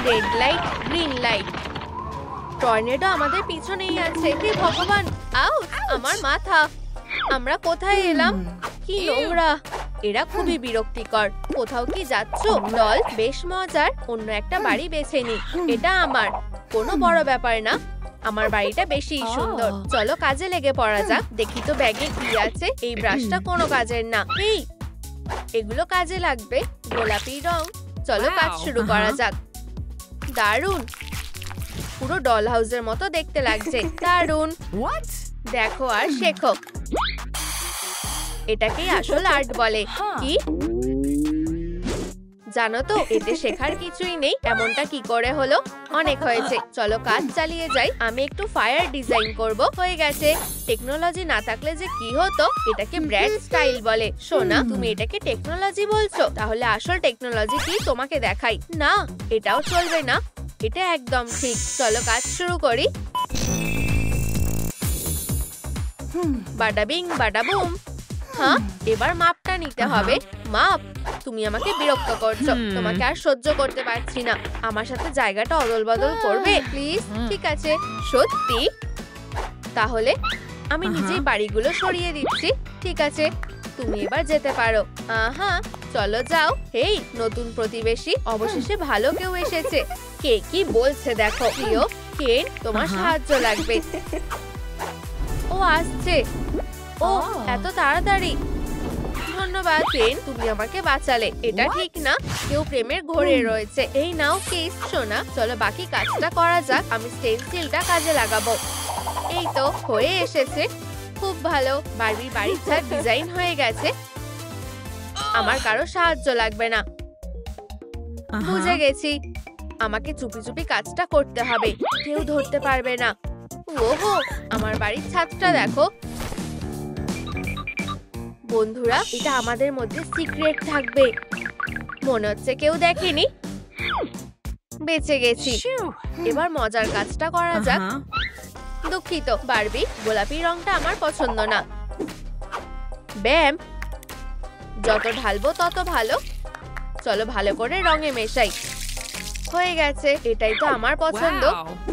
Red light, green light. Tornado আমাদের পিছনেই আছে। হে ভগবান, আউট! আমার মাথা। আমরা কোথায় এলাম? কি নোংরা। এরা খুবই বিরক্তিকর। কোথাও কি যাচ্ছ? দল বেশ মজার। অন্য একটা বাড়ি বেছে নি। এটা আমার। কোনো বড় ব্যাপার না। আমার বাড়িটা বেশি সুন্দর। চলো কাজে লেগে পড়া যাক। দেখি তো ব্যাগে কি আছে। এই ব্রাশটা কোনো কাজের না। এই, এগুলো কাজে লাগবে। গোলাপি রং। চলো কাজ শুরু করা যাক। দারুণ, পুরো ডল হাউসের মতো দেখতে লাগছে। দারুণ। দেখো আর শেখো। এটাকেই আসল আর্ট বলে। কি জানো তো, এতে শেখার কিছুই নেই। এমনটা কি করে হলো? অনেক হয়েছে, চলো কাজ চালিয়ে যাই। আমি একটু ফায়ার ডিজাইন করব। হয়ে গেছে। টেকনোলজি না থাকলে যে কি হতো। এটাকে ব্র্যাড স্টাইল বলে। সোনা, তুমি এটাকে টেকনোলজি বলছো? তাহলে আসল টেকনোলজি কি তোমাকে দেখাই। না, এটাও চলবে না। এটা একদম ঠিক। চলো কাজ শুরু করি। বাডা বিং বাডা বুম। হ্যাঁ, এবার মাপটা নিতে হবে। মাপ? তুমি আমাকে বিরক্ত করছো। তোমাকে আর সহ্য করতে পারছি না। আমার সাথে জায়গাটা অদল বদল করবে প্লিজ? ঠিক আছে। সত্যি? তাহলে আমি নিজেই বাড়িগুলো সরিয়ে দিচ্ছি। ঠিক আছে, তুমি এবার যেতে পারো। হ্যাঁ, চলো যাও। হেই নতুন প্রতিবেশী, অবশেষে ভালো কেউ এসেছে। কে কি বলছে দেখো। প্রিয় কেন, তোমার সাহায্য লাগবে। ও আসছে। ও এত তাড়াতাড়ি। ধন্যবাদ কেন, তুমি আমাকে বাঁচালে। এটা ঠিক না, কেউ প্রেমের ঘোরে রয়েছে। এই নাও কেস। সোনা, চলো বাকি কাজটা করা যাক। আমি স্টেনসিলটা কাজে লাগাবো। এই তো হয়ে এসেছে। খুব ভালো। বারবির বাড়ির ছাদ ডিজাইন হয়ে গেছে। আমার কারো সাহায্য লাগবে না। বুঝে গেছি। আমাকে চুপি চুপি কাজটা করতে হবে। কেউ ধরতে পারবে না। ওহো, আমার বাড়ির ছাদটা দেখো। বন্ধুরা, এটা আমাদের মধ্যে সিক্রেট থাকবে। মনে হচ্ছে কেউ দেখেনি। বেঁচে গেছি। এবার মজার কাজটা করা যাক। দুঃখিত বারবি, গোলাপি রংটা আমার পছন্দ না। ব্যাম, যত ঢালবো তত ভালো। চলো ভালো করে রঙে মেশাই। হয়ে গেছে। এটাই তো আমার পছন্দ।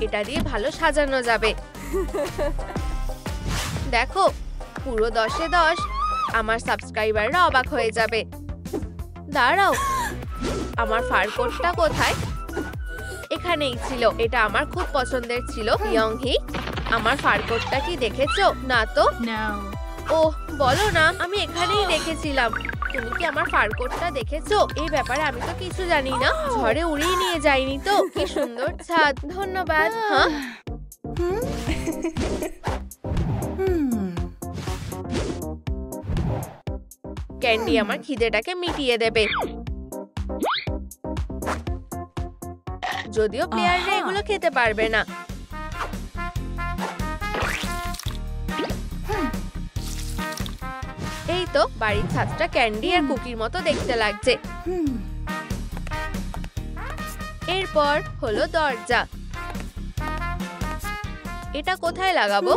এটা দিয়ে ভালো সাজানো যাবে। দেখো, পুরো 10-এ 10। আমার সাবস্ক্রাইবাররা অবাক হয়ে যাবে। দাঁড়াও, আমার ফার কোটটা কোথায়? এখানেই ছিল। এটা আমার খুব পছন্দের ছিল। ইয়ংহি, আমার ফার কোটটা কি দেখেছো? না তো। ওহ, বলো না। আমি এখানেই রেখেছিলাম। তুমি কি আমার ফার কোটটা দেখেছো? এই ব্যাপারে আমি তো কিছু জানি না। ঝড়ে উড়িয়ে নিয়ে যাইনি তো? কি সুন্দর ছাদ। ধন্যবাদ। হ্যাঁ, ক্যান্ডি আমার খিদেটাকে মিটিয়ে দেবে। যদিও প্লেয়াররা এগুলো খেতে পারবে না। এই তো বাড়ির ছাদটা ক্যান্ডি আর কুকির মতো দেখতে লাগছে। এরপর হলো দরজা। এটা কোথায় লাগাবো?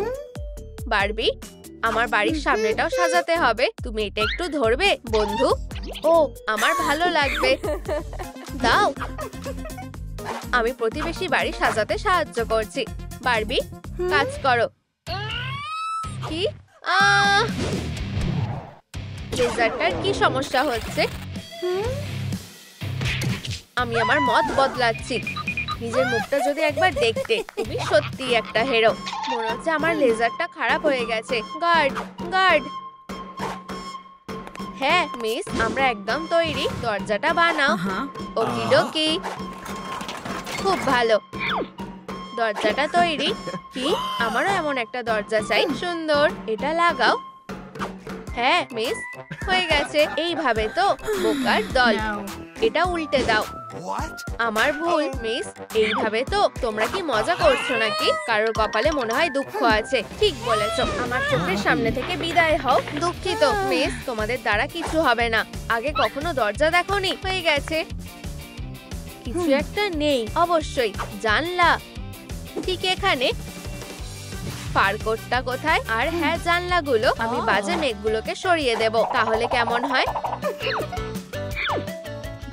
বারবি, আমার বাড়ির সামনেটাও সাজাতে হবে। তুমি এটা একটু ধরবে বন্ধু? ও, আমার ভালো লাগবে। দাও। আমি প্রতিবেশী বাড়ি সাজাতে সাহায্য করছি। বারবি, কাজ করো। কি? লেজারটার কি সমস্যা হচ্ছে? আমি আমার মত বদলাচ্ছি। নিজের মুখটা যদি একবার দেখতে। তুমি সত্যি একটা হিরো। মনে হচ্ছে আমার লেজারটা খারাপ হয়ে গেছে। Guard, guard. হ্যাঁ মিস, আমরা একদম তৈরি। দরজাটা বানাও। ওকিডোকি। খুব ভালো। দরজাটা তৈরি। কি? আমারও এমন একটা দরজা চাই। সুন্দর। এটা লাগাও। হ্যাঁ মিস, হয়ে গেছে। এইভাবে তো বোকার দল। এটা উল্টে দাও। আমার ভুল মিস। এইভাবে তো। তোমরা কি মজা করছো নাকি? কারোর কপালে মনে হয় দুঃখ আছে। ঠিক বলেছো। আমার চোখের সামনে থেকে বিদায় হও। দুঃখিত মিস, তোমাদের দ্বারা কিছু হবে না। আগে কখনো দরজা দেখোনি? হয়ে গেছে। কিছু একটা নেই। অবশ্যই জানলা। ঠিক এখানে। ফার কোটটা কোথায়? আর হ্যাঁ, জানলাগুলো। আমি বাজে মেঘগুলোকে সরিয়ে দেব। তাহলে কেমন হয়?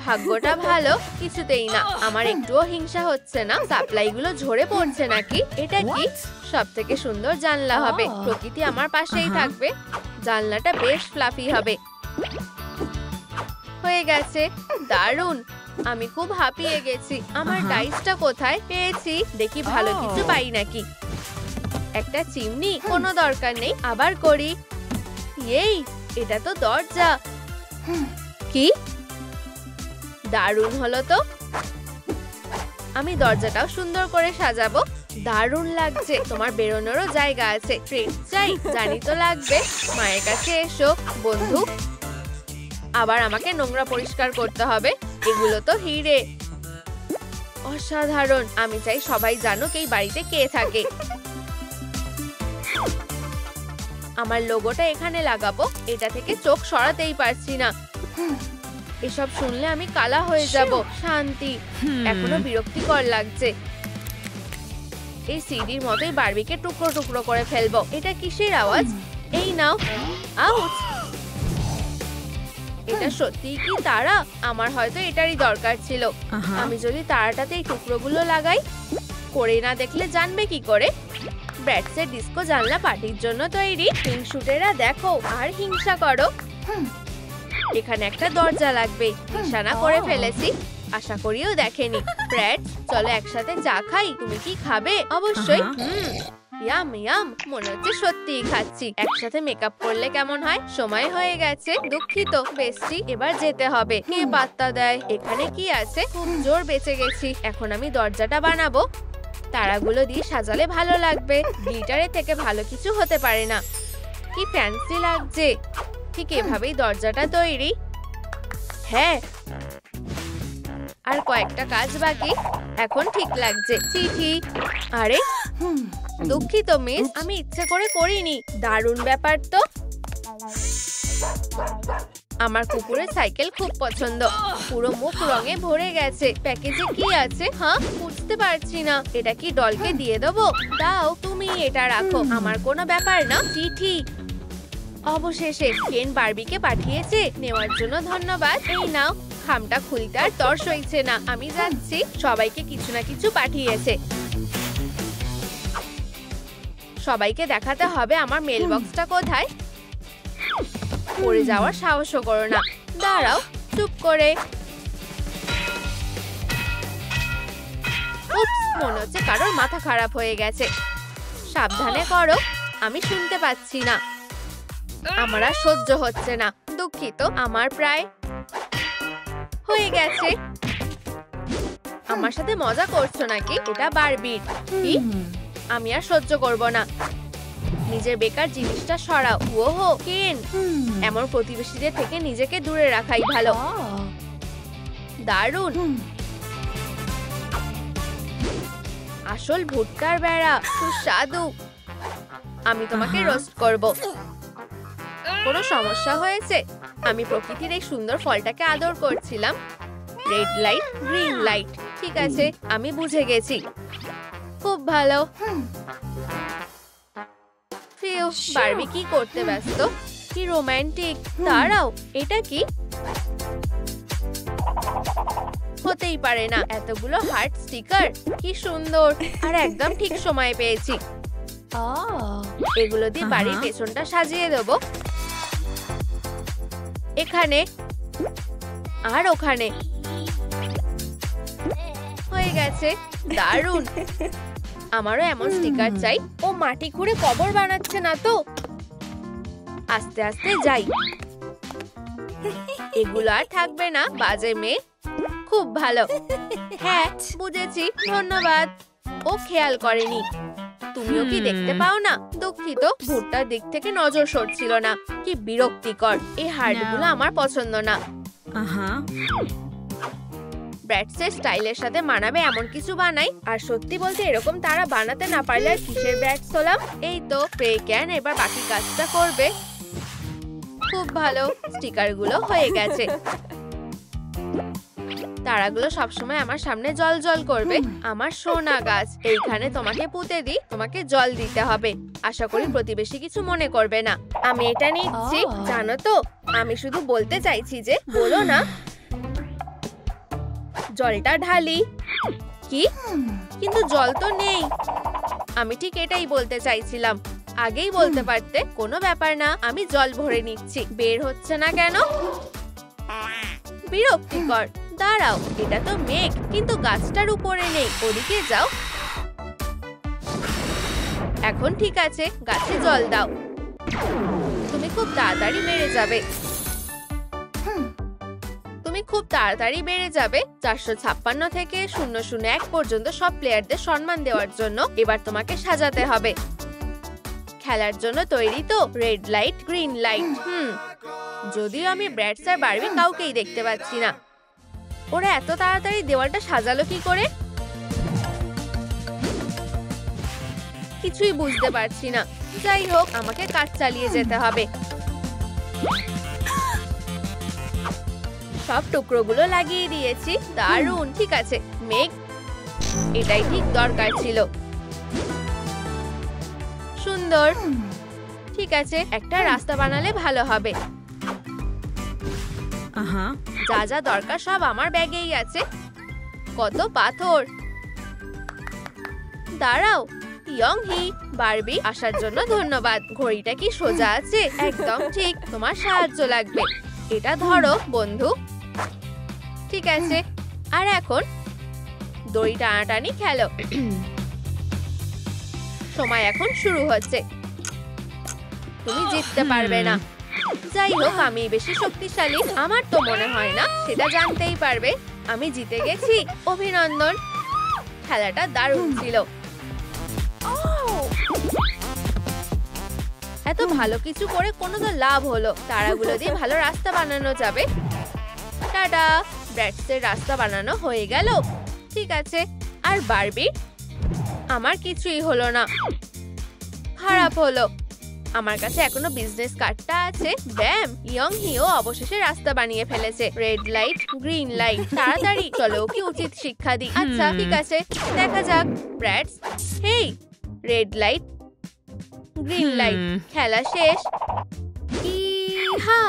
ভাগ্যটা ভালো, কিছুতেই না। আমার একটুও হিংসা হচ্ছে না। সাপ্লাই গুলো ঝরে পড়ছে নাকি? এটা কি? সব থেকে সুন্দর জানলা হবে। প্রকৃতি আমার পাশেই থাকবে। জানলাটা বেশ ফ্লাফি হবে। হয়ে গেছে, দারুণ। আমি খুব হাঁপিয়ে গেছি। আমার ডাইসটা কোথায়? পেয়েছি। দেখি ভালো কিছু পাই নাকি। একটা চিমনি, কোনো দরকার নেই, আবার করি। এই, এটা তো দরজা। কি দারুণ হলো তো। আমি দরজাটাও সুন্দর করে সাজাবো। দারুণ লাগছে। তোমার বেরোনোরও জায়গা আছে। ট্রিট চাই? জানি তো লাগবে। মায়ের কাছে এসো বন্ধু। আবার আমাকে নোংরা পরিষ্কার করতে হবে। এগুলো তো হিরে, অসাধারণ। আমি চাই সবাই জানুক এই বাড়িতে কে থাকে। আমার লোগোটা এখানে লাগাবো। এটা থেকে চোখ সরাতেই পারছি না। এসব শুনলে আমি কালা হয়ে যাব। শান্তি। এখনো বিরক্তিকর লাগছে। এই সিডির মতোই বারবিকে টুকরো টুকরো করে ফেলবো। এটা কিসের আওয়াজ? এই নাও। আউচ। এটা সত্যি কি তারা? আমার হয়তো এটারই দরকার ছিল। আমি যদি তারাটাতে এই টুকরোগুলো লাগাই, করে না দেখলে জানবে কি করে? ব্র্যাটসের ডিস্কো জানলা পার্টির জন্য তৈরি। হিংসুটেরা দেখো আর হিংসা করো। এখানে একটা দরজা লাগবে। নিশানা করে ফেলেছি। আশা করিও দেখেনি। ব্র্যাট, চলো একসাথে চা খাই। তুমি কি খাবে? অবশ্যই। ইয়াম ইয়াম, মনে হচ্ছে সত্যিই খাচ্ছি। একসাথে মেকআপ করলে কেমন হয়? সময় হয়ে গেছে। দুঃখিত বেস্টি, এবার যেতে হবে। কে পাত্তা দেয়? এখানে কি আছে? খুব জোর বেঁচে গেছি। এখন আমি দরজাটা বানাবো। তারাগুলো দিয়ে সাজালে ভালো লাগবে। গ্লিটারের থেকে ভালো কিছু হতে পারে না। কি ফ্যান্সি লাগছে। ঠিক এভাবেই দরজাটা তৈরি। হ্যাঁ, আর কয়েকটা কাজ বাকি। এখন ঠিক লাগছে। চিঠি। আরে দুঃখিত মিস, আমি ইচ্ছে করে করিনি। দারুণ ব্যাপার তো। আমার কুকুরের সাইকেল খুব পছন্দ। পুরো মুখ রঙে ভরে গেছে। প্যাকেজে কি আছে? হ্যাঁ, বুঝতে পারছি না। এটা কি ডলকে দিয়ে দেবো? দাও, তুমি এটা রাখো। আমার কোনো ব্যাপার না। চিঠি। অবশেষে কেন বারবিকে পাঠিয়েছে। নেওয়ার জন্য ধন্যবাদ। এই নাও। খামটা খুলতে আর তর সইছে না। আমি যাচ্ছি। সবাইকে কিছু না কিছু পাঠিয়েছে। সবাইকে দেখাতে হবে আমার মেল বক্সটা কোথায়। পড়ে যাওয়ার সাহসও করো না। দাঁড়াও, চুপ করে। উপস, মনে হচ্ছে কারোর মাথা খারাপ হয়ে গেছে। সাবধানে করো। আমি শুনতে পাচ্ছি না। আমার আর সহ্য হচ্ছে না। দুঃখিত। আমার প্রায় হয়ে গেছে। আমার সাথে মজা করছো নাকি? এটা বারবির। কি? আমি আর সহ্য করব না। নিজের বেকার জিনিসটা সরাও। ওহো কেন, এমন প্রতিবেশীদের থেকে নিজেকে দূরে রাখাই ভালো। দারুণ। আসল ভুট্টার বেড়া, সুস্বাদু। আমি তোমাকে রোস্ট করব। কোনো সমস্যা হয়েছে? আমি প্রকৃতির এই সুন্দর ফলটাকে আদর করছিলাম। Red light, green light. ঠিক আছে, আমি বুঝে গেছি। খুব ভালো। ফিউ, বারবি কি করতে ব্যস্ত? কি রোমান্টিক। দাঁড়াও, এটা কি? হতেই পারে না। এতগুলো হার্ট স্টিকার, কি সুন্দর। আর একদম ঠিক সময় পেয়েছি। এগুলো দিয়ে বাড়ির পেছনটা সাজিয়ে দেবো। এখানে আর ওখানে। হয়ে গেছে। দারুণ। আমারও এমন স্টিকার চাই। ও মাটি খুঁড়ে কবর বানাচ্ছে না তো? আস্তে আস্তে যাই। এগুলো আর থাকবে না, বাজে মেয়ে। খুব ভালো। হ্যাঁ, বুঝেছি। ধন্যবাদ। ও খেয়াল করেনি। তুমিও কি দেখতে পাও না? দুঃখিত, ভুট্টার দিক থেকে নজর সরছিল না। কি বিরক্তিকর। এই হার্টগুলো আমার পছন্দ না। ব্র্যাটসের স্টাইলের সাথে মানাবে এমন কিছু বানাই। আর সত্যি বলতে এরকম তারা বানাতে না পারলে আর কিসের ব্র্যাটস হলাম। এই তো স্প্রে ক্যান এবার বাকি কাজটা করবে। খুব ভালো। স্টিকারগুলো হয়ে গেছে। তারাগুলো সবসময় আমার সামনে জল জল করবে। আমার সোনা গাছ। এইখানে তোমাকে পুঁতে দিই। তোমাকে জল দিতে হবে। আশা করি প্রতিবেশী কিছু মনে করবে না। আমি এটা নিচ্ছি। জানো তো, আমি শুধু বলতে চাইছি যে বলো না। জলটা ঢালি। কি? কিন্তু জল তো নেই। আমি ঠিক এটাই বলতে চাইছিলাম। আগেই বলতে পারতে। কোনো ব্যাপার না, আমি জল ভরে নিচ্ছি। বের হচ্ছে না কেন? বিরক্তিকর। দাঁড়াও, এটা তো মেঘ, কিন্তু গাছটার উপরে নেই। ওদিকে যাও। এখন ঠিক আছে, গাছে জল দাও। তুমি খুব তাড়াতাড়ি বেড়ে যাবে। তুমি খুব তাড়াতাড়ি বেড়ে যাবে। 456 থেকে 001 পর্যন্ত সব প্লেয়ারদের সম্মান দেওয়ার জন্য এবার তোমাকে সাজাতে হবে। খেলার জন্য তৈরি তো? Red light, green light. যদিও আমি ব্র্যাডস আর বারবি কাউকেই দেখতে পাচ্ছি না। ওরা এত তাড়াতাড়ি দেওয়ালটা সাজালো কি করে? কিছুই বুঝতে পারছি না। যাই হোক, আমাকে কাজ চালিয়ে যেতে হবে। সব টুকরোগুলো লাগিয়ে দিয়েছি। দারুণ। ঠিক আছে মেঘ, এটাই ঠিক দরকার ছিল। সুন্দর। ঠিক আছে, একটা রাস্তা বানালে ভালো হবে। যা যা দরকার সব আমার ব্যাগেই আছে। কত পাথর। দাঁড়াও, ইয়ংহি, বারবি আসার জন্য ধন্যবাদ। ঘড়িটা কি সোজা আছে? একদম ঠিক। তোমার সাহায্য লাগবে। এটা ধরো বন্ধু। ঠিক আছে, আর এখন দড়ি টানাটানি খেলো। সময় এখন শুরু হচ্ছে। তুমি জিততে পারবে না। যাই হোক, আমি বেশি শক্তিশালী। আমার তো মনে হয় না, সেটা জানতেই পারবে। আমি জিতে গেছি। অভিনন্দন। খেলাটা দারুণ ছিল। এত ভালো কিছু করে কোনো তো লাভ হলো। তারাগুলো দিয়ে ভালো রাস্তা বানানো যাবে। টাটা। ব্র্যাডসের রাস্তা বানানো হয়ে গেল। ঠিক আছে, আর বারবি? আমার কিছুই হলো না। খারাপ হলো। আমার কাছে এখনো বিজনেস কার্ডটা আছে। ব্যাম, ইয়ংহিও অবশেষে রাস্তা বানিয়ে ফেলেছে। Red light, green light. তাড়াতাড়ি চলো, কি উচিত শিক্ষা দিই। আচ্ছা ঠিক আছে, দেখা যাক। ব্র্যাডস, হেই, রেড লাইট, গ্রিন লাইট। খেলা শেষ। ইহা,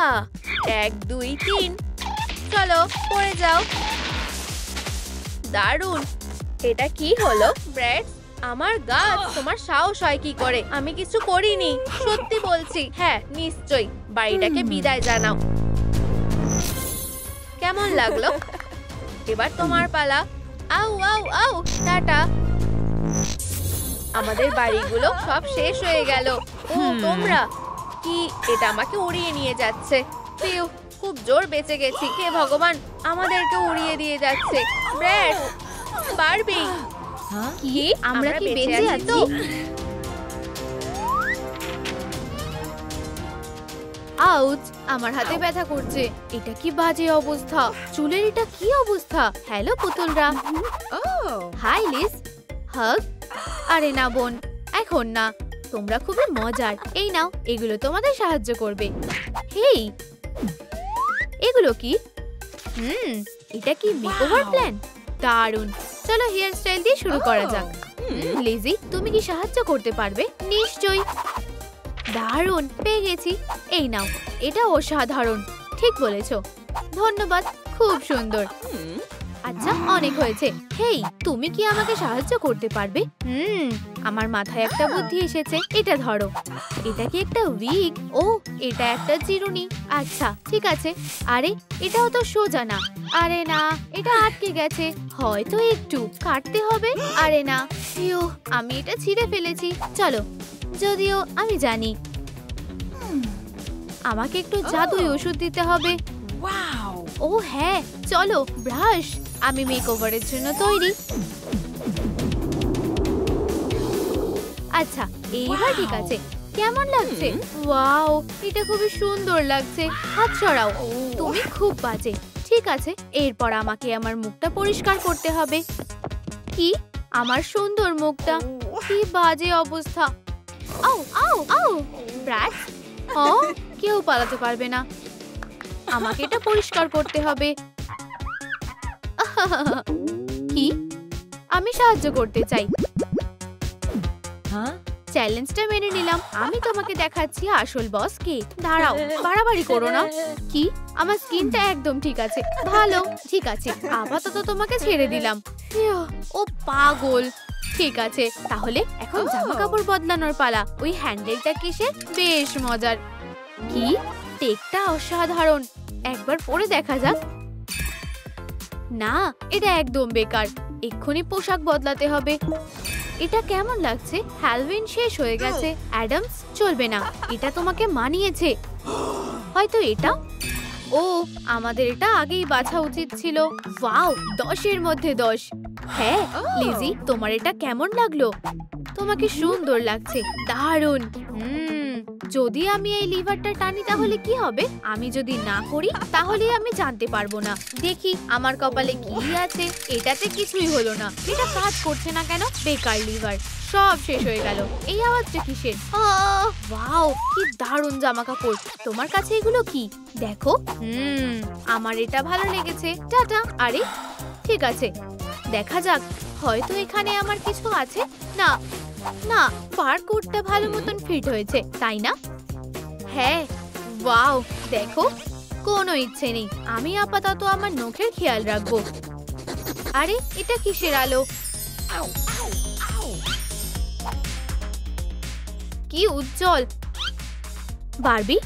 1 2 3। চলো পড়ে যাও। দারুণ। এটা কি হলো ব্র্যাডস? আমার গাছ। তোমার সাহস হয় কি করে? আমি কিছু করিনি, সত্যি বলছি। হ্যাঁ নিশ্চয়ই। বাড়িটাকে বিদায় জানাও। কেমন লাগলো? এবার তোমার পালা। আউ আউ আউ। টাটা। আমাদের বাড়িগুলো সব শেষ হয়ে গেল। ও তোমরা কি? এটা আমাকে উড়িয়ে নিয়ে যাচ্ছে। ফিউ, খুব জোর বেঁচে গেছি। হে ভগবান, আমাদেরকে উড়িয়ে দিয়ে যাচ্ছে। ব্র্যাড, বারবি, কি আমরা কি বেঁচে আছি? আউচ, আমার হাতে ব্যথা করছে। এটা কি বাজে অবস্থা। চুলের এটা কি অবস্থা। হ্যালো পুতুলরা। হাই লিস। হাগ। আরে না বোন, এখন না। তোমরা খুবই মজার। এই নাও, এগুলো তোমাদের সাহায্য করবে। হেই, এগুলো কি? এটা কি মেকওভার প্ল্যান? দারুণ। চলো হেয়ার স্টাইল দিয়ে শুরু করা যাক। লিজি, তুমি কি সাহায্য করতে পারবে? নিশ্চয়ই। দারুণ, পেয়ে গেছি। এই নাও, এটা অসাধারণ। ঠিক বলেছো। ধন্যবাদ, খুব সুন্দর। আচ্ছা, অনেক হয়েছে। হেই, তুমি কি আমাকে সাহায্য করতে পারবে? আমার মাথায় একটা বুদ্ধি এসেছে। এটা ধরো। এটা কি একটা উইগ? ও, এটা একটা চিরুনি। আচ্ছা ঠিক আছে। আরে, এটাও তো সোজা না। আরে না, এটা আটকে গেছে। হয়তো একটু কাটতে হবে। আরে না, আমি এটা ছিঁড়ে ফেলেছি। চলো, যদিও আমি জানি আমাকে একটু জাদুই ওষুধ দিতে হবে। ও হ্যাঁ, চলো। ব্রাশ, আমি মেকওভারের জন্য তৈরি। আচ্ছা, এইবার ঠিক আছে। কেমন লাগছে? ওয়াও, এটা খুবই সুন্দর লাগছে। হাত সরাও। তুমি খুব বাজে। ঠিক আছে, এরপর আমাকে আমার মুখটা পরিষ্কার করতে হবে। কি? আমার সুন্দর মুখটা? কি বাজে অবস্থা। আউ আউ আউ। ব্র্যাড, কেউ পালাতে পারবে না। আমাকে এটা পরিষ্কার করতে হবে। কি? আমি সাহায্য করতে চাই। চ্যালেঞ্জটা মেনে নিলাম। আমি তোমাকে দেখাচ্ছি আসল বস কে। দাঁড়াও, বাড়াবাড়ি করো না। কি? আমার স্কিনটা একদম ঠিক আছে। ভালো, ঠিক আছে, আপাতত তোমাকে ছেড়ে দিলাম। ফিউ, ও পাগল। ঠিক আছে, তাহলে এখন জামা কাপড় বদলানোর পালা। ওই হ্যান্ডেলটা কিসের? বেশ মজার। কি? টেকটা অসাধারণ। একবার পরে দেখা যাক। না, এটা একদম বেকার। এক্ষুনি পোশাক বদলাতে হবে। এটা কেমন লাগছে? হ্যালোউইন শেষ হয়ে গেছে। অ্যাডামস, চলবে না। এটা তোমাকে মানিয়েছে। হয়তো এটা। ও, আমাদের এটা আগেই বাছা উচিত ছিল। ওয়াও, 10-এর মধ্যে 10। হ্যাঁ, লিজি, তোমার এটা কেমন লাগলো? তোমাকে সুন্দর লাগছে। দারুণ। যদি আমি এই লিভারটা টানি তাহলে কি হবে? আমি যদি না করি তাহলে আমি জানতে পারবো না। দেখি আমার কপালে কি আছে। এটাতে কিছুই হলো না। এটা কাজ করছে না কেন? বেকার লিভার। সব শেষ হয়ে গেল। এই আওয়াজটা কিসের? ওয়াও, কি দারুণ জামা কাপড়। তোমার কাছে এগুলো কি? দেখো। আমার এটা ভালো লেগেছে। টাটা। আরে ঠিক আছে, দেখা যাক। হয়তো এখানে আমার কিছু আছে। না না, ফার কোটটা ভালো মতন ফিট হয়েছে, তাই না? হ্যাঁ, ওয়াও, দেখো। কোনো ইচ্ছে নেই। আমি আপাতত আমার নখের খেয়াল রাখবো। আরে এটা কিসের আলো? কি উজ্জ্বল। বারবি,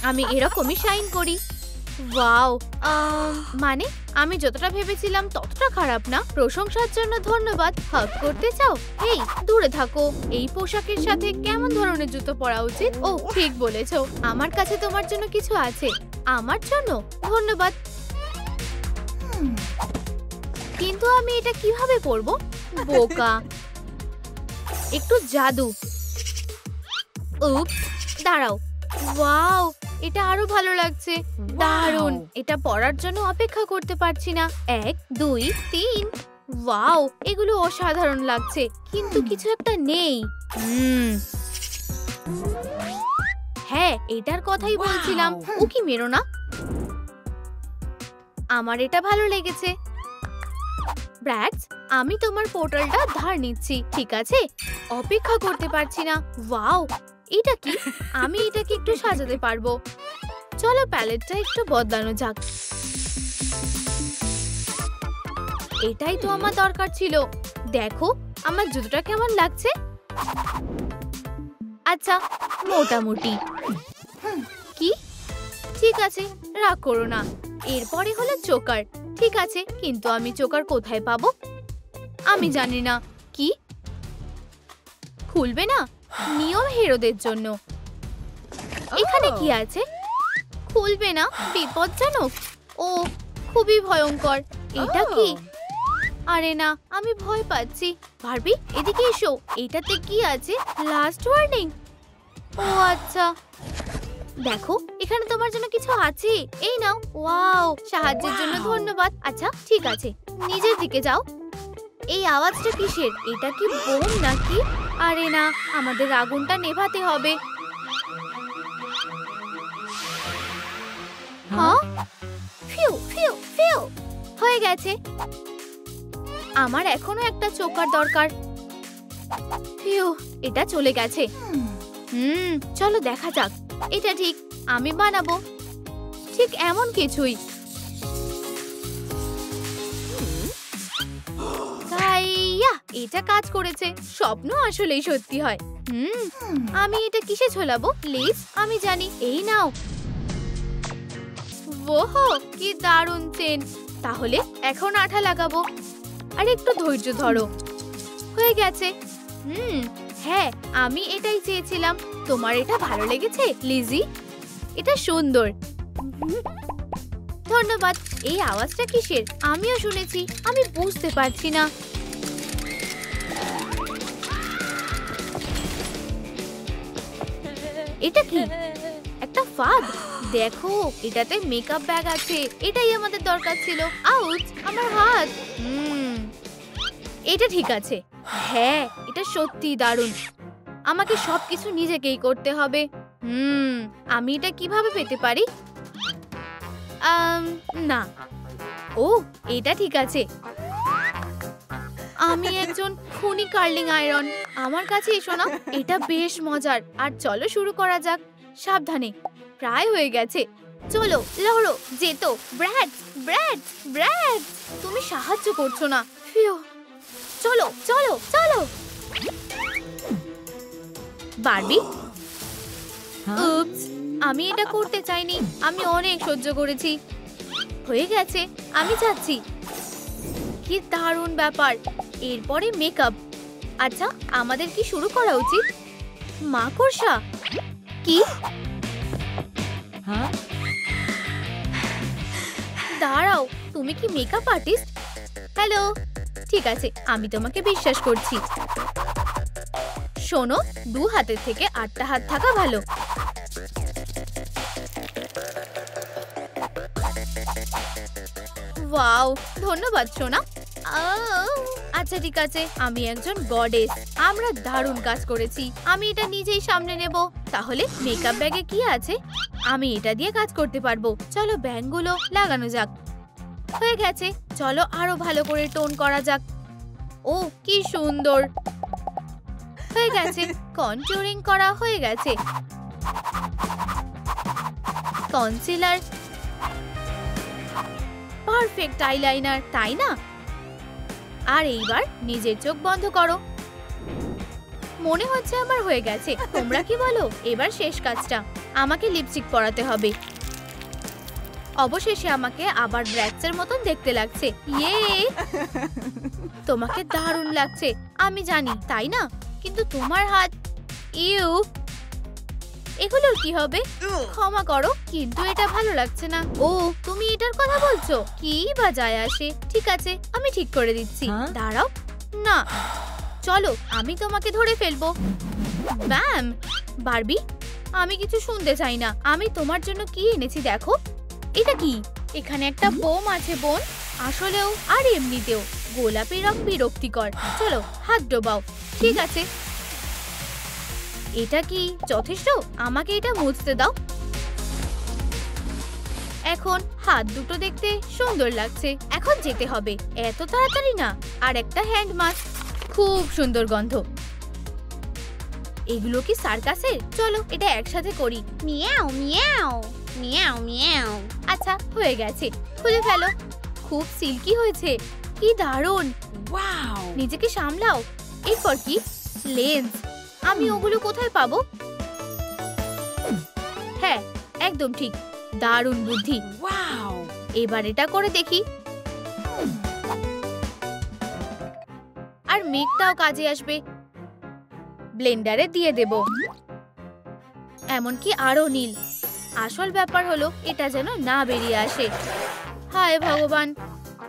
আমি এরকমই শাইন করি। ওয়াও, মানে আমি যতটা ভেবেছিলাম ততটা খারাপ না। প্রশংসার জন্য ধন্যবাদ। হাগ করতে চাও? এই, দূরে থাকো। এই পোশাকের সাথে কেমন ধরনের জুতো পরা উচিত? ও, ঠিক বলেছো। আমার কাছে তোমার জন্য কিছু আছে। আমার জন্য? ধন্যবাদ। কিন্তু আমি এটা কিভাবে পরবো? বোকা। একটু জাদু। উপস, দাঁড়াও। ওয়াও, এটা আরো ভালো লাগছে। দারুণ। এটা পরার জন্য অপেক্ষা করতে পারছি না। 1, 2, 3। ওয়াও, এগুলো অসাধারণ লাগছে, কিন্তু কিছু একটা নেই। হ্যাঁ, এটার কথাই বলছিলাম। উকি মেরো না। আমার এটা ভালো লেগেছে। ব্র্যাডস, আমি তোমার পোর্টালটা ধার নিচ্ছি, ঠিক আছে? অপেক্ষা করতে পারছি না। ওয়াও, এটা কি? আমি এটাকে একটু সাজাতে পারবো। চলো প্যালেটটা একটু বদলানো যাক। এটাই তো আমার দরকার ছিল। দেখো আমার জুতোটা কেমন লাগছে। আচ্ছা, মোটামুটি। কি? ঠিক আছে, রাগ করো না। এরপরে হলো চোকার। ঠিক আছে, কিন্তু আমি চোকার কোথায় পাবো? আমি জানি না। কি? খুলবে না? নিয়ম হিরোদের জন্য। এখানে কি আছে? খুলবে না? বিপজ্জনক। ও, খুবই ভয়ঙ্কর। এটা কি? আরে না, আমি ভয় পাচ্ছি। বারবি, এদিকে এসো। এটাতে কি আছে? Last warning. ও আচ্ছা, দেখো এখানে তোমার জন্য কিছু আছে। এই নাও। ওয়াও, সাহায্যের জন্য ধন্যবাদ। আচ্ছা ঠিক আছে, নিজের দিকে যাও। এই আওয়াজটা কিসের? এটা কি বোম নাকি? আরে না, আমাদের আগুনটা নেভাতে হবে। হ্যাঁ, ফিউ ফিউ ফিউ, হয়ে গেছে। আমার এখনো একটা চোকার দরকার। ফিউ, এটা চলে গেছে। চলো দেখা যাক। এটা ঠিক আমি বানাবো, ঠিক এমন কিছুই। এটা কাজ করেছে। স্বপ্ন আসলেই সত্যি হয়। আমি এটা কিসে ঝোলাবো? লিজ, আমি জানি। এই নাও। ওহো, কি দারুণ চেন। তাহলে এখন আঠা লাগাবো। আর একটু ধৈর্য ধরো। হয়ে গেছে। হ্যাঁ, আমি এটাই চেয়েছিলাম। তোমার এটা ভালো লেগেছে লিজি? এটা সুন্দর। ধন্যবাদ। এই আওয়াজটা কিসের? আমিও শুনেছি, আমি বুঝতে পারছি না। এটা কি? একটা ফাঁদ। দেখো, এটাতে মেকআপ ব্যাগ আছে। এটাই আমাদের দরকার ছিল। আউচ, আমার হাত। এটা ঠিক আছে। হ্যাঁ, এটা সত্যি দারুণ। আমাকে সবকিছু নিজেকেই করতে হবে। আমি এটা কিভাবে পেতে পারি? না। ও, এটা ঠিক আছে। আমি একজন খুনি কার্লিং আয়রন। আমার কাছে এসো না, এটা বেশ মজার। আর চলো শুরু করা যাক। সাবধানে, প্রায় হয়ে গেছে। চলো লড়ো, যেতো। ব্র্যাড ব্র্যাড ব্র্যাড, তুমি সাহায্য করছো না। ফিউ, চলো চলো চলো। বারবি, উপস, আমি এটা করতে চাইনি। আমি অনেক সহ্য করেছি। হয়ে গেছে, আমি যাচ্ছি। কি দারুণ ব্যাপার। এরপরে মেকআপ। আচ্ছা, আমাদের কি শুরু করা উচিত? মাকড়সা কি? দাঁড়াও, তুমি কি মেকআপ আর্টিস্ট? হ্যালো, ঠিক আছে, আমি তোমাকে বিশ্বাস করছি। শোনো, 2 হাতের থেকে 8টা হাত থাকা ভালো। ওয়াও, ধন্যবাদ সোনা। আচ্ছা ঠিক আছে, আমি একজন গডেস। আমরা দারুণ কাজ করেছি। আমি এটা নিজেই সামনে নেব। তাহলে মেকআপ ব্যাগে কি আছে? আমি এটা দিয়ে কাজ করতে পারবো। চলো ব্যাঙগুলো লাগানো যাক। হয়ে গেছে, চলো আরো ভালো করে টোন করা যাক। ও কি সুন্দর হয়ে গেছে। কনটুরিং করা হয়ে গেছে। কনসিলার, পারফেক্ট আইলাইনার, তাই না? আর এইবার নিজের চোখ বন্ধ করো। মনে হচ্ছে আমার হয়ে গেছে। তোমরা কি বলো? এবার শেষ কাজটা, আমাকে লিপস্টিক পরাতে হবে। অবশেষে আমাকে আবার ব্র্যাক্সের মতন দেখতে লাগছে। ইয়ে, তোমাকে দারুণ লাগছে। আমি জানি, তাই না? কিন্তু তোমার হাত, ইউ, এগুলোর কি হবে? ক্ষমা করো, কিন্তু এটা ভালো লাগছে না। ও, তুমি এটার কথা বলছো? কি বা যায় আসে? ঠিক আছে, আমি ঠিক করে দিচ্ছি। দাঁড়াও না, চলো আমি তোমাকে ধরে ফেলবো। ব্যাম! বারবি, আমি কিছু শুনতে চাই না। আমি তোমার জন্য কি এনেছি দেখো। এটা কি? এখানে একটা বোম আছে বোন। আসলেও আর এমনিতেও গোলাপি রং বিরক্তিকর। চলো হাত ডোবাও। ঠিক আছে, এটা কি যথেষ্ট? আমাকে এটা মুছতে দাও। এখন হাত দুটো দেখতে সুন্দর লাগছে। এখন যেতে হবে। এত তাড়াতাড়ি না। আর একটা হ্যান্ড মাস্ক, খুব সুন্দর গন্ধ। এগুলো কি সার্কাসের? চলো এটা একসাথে করি। মিয়াও মিয়াও মিয়াও মিয়াও। আচ্ছা হয়ে গেছে, খুলে ফেলো। খুব সিল্কি হয়েছে। কি দারুণ! ওয়াও, নিজেকে সামলাও। এরপর কি? লেন্স। আমি ওগুলো কোথায় পাবো? হ্যাঁ, একদম ঠিক। দারুণ বুদ্ধি। ওয়াও, এবার এটা করে দেখি। আর মেঘটাও কাজে আসবে। ব্লেন্ডারে দিয়ে দেব। এমনকি আরো নীল। আসল ব্যাপার হলো এটা যেন না বেরিয়ে আসে। হায় ভগবান!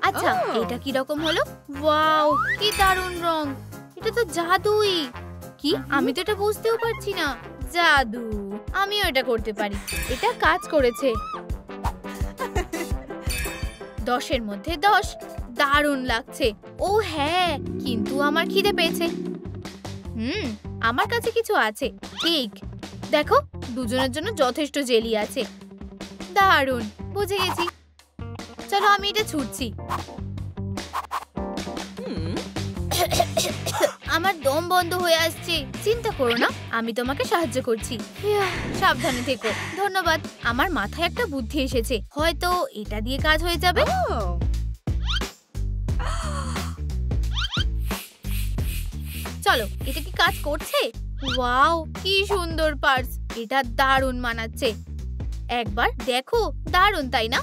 আচ্ছা, এটা কি রকম হলো? ওয়াও, কি দারুণ রং! এটা তো জাদুই। কি? আমি তো এটা বুঝতেও পারছি না। জাদু! আমিও এটা করতে পারি। এটা কাজ করেছে। 10-এর মধ্যে 10। দারুণ লাগছে। ও হ্যাঁ, কিন্তু আমার খিদে পেয়েছে। আমার কাছে কিছু আছে। কেক। দেখো, দুজনের জন্য যথেষ্ট জেলি আছে। দারুণ, বুঝে গেছি। চলো আমি এটা ছুটছি। আমার দম বন্ধ হয়ে আসছে। চিন্তা করো না, আমি তোমাকে সাহায্য করছি। সাবধানে থেকো। ধন্যবাদ। আমার মাথায় একটা বুদ্ধি এসেছে। হয়তো এটা দিয়ে কাজ হয়ে যাবে। চলো, এটা কি কাজ করছে? ওয়াও, কি সুন্দর পার্স। এটা দারুণ মানাচ্ছে। একবার দেখো, দারুণ তাই না?